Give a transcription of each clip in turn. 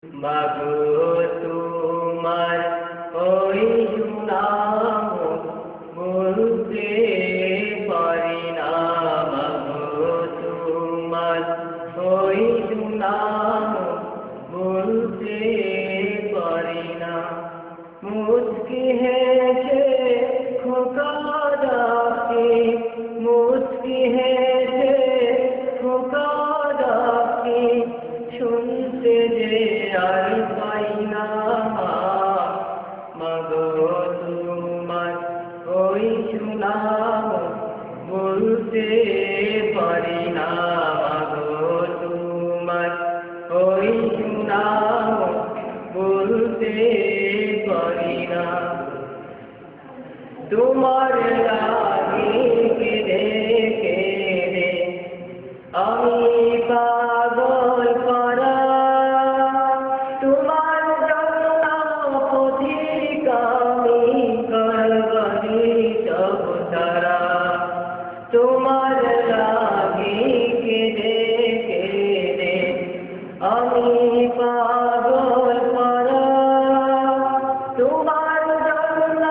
মাগো তোমার ওই সুনাম বলতে পারি না, মাগো তোমার ওই সুনাম বলতে পারি না। মুস্কি হেসে খোকা ডাকে, মুস্কি হেসে খোকা ডাকে, শুনতে যে আর পাই না। মাগো তোমার ওই সুনাম বলতে পারি না, মাগো তোমার ওই সুনাম বলতে পারি না। তোমার লাগে কেঁদে কেঁদে আমি পাগল করা, তোমার জন্য পথিক আমি করবারি সব তারা। তোমার লাগে কেঁদে কেঁদে আমি পাগল করা, তোমার জন্য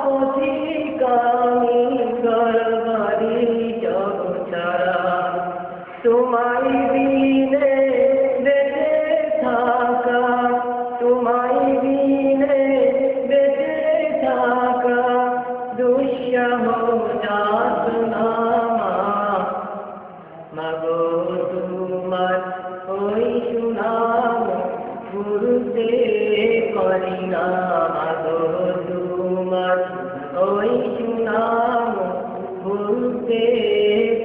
পথিক আমি করবারি সব তারা। তোমায় বিনে বেঁচে থাকা, তোমায় বিনে বেঁচে থাকা দুঃসহ যাতনা। মাগো তোমার ওই সুনাম ভুলতে পারি না, মাগো তোমার ওই সুনাম ভুলতে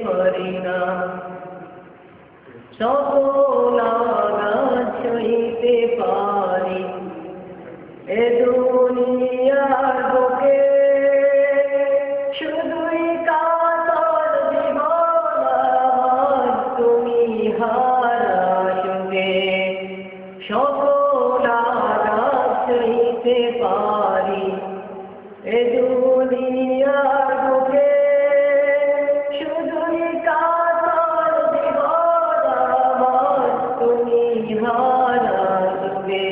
পারি না। সকল আঘাত সইতে পারি এ দুনিয়ার বুকে, শুধুই কাতর জীবন আমার তুমি হারা সুখে। সকল আঘাত সইতে পারি এ দুনিয়ার বুকে, শুধুই কাতর জীবন আমার তুমি হারা সুখে।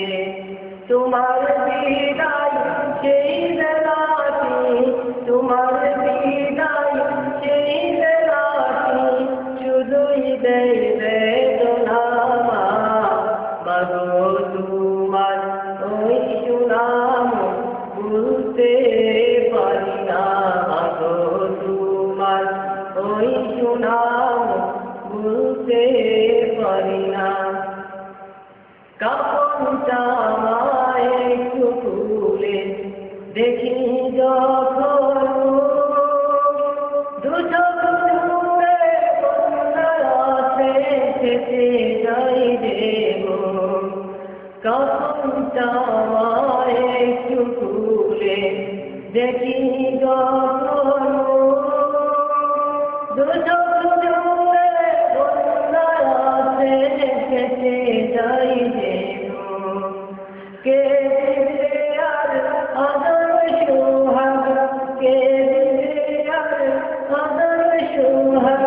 তোমার বিদায় সেই বেলাটি, তোমার বিদায় সেই বেলাটি শুধুই দেয় বেদনা। মাগো তোমার ওই সুনাম ভুলতে পারি না, মাগো তোমার ওই সুনাম ভুলতে পারি না। কাপড়টা আমায় একটু খুলে দেখি যখন, দুচোখ জুড়ে বন্যার আছে খেতে যাই দেব। কাপড়টা আমায় একটু খুলে দেখি যখন, দুচোখ জুড়ে বন্যার আছে খেতে যাই দেব। কে দিবে আর আদর সোহাগ, কে দিবে আর আদর সোহাগ,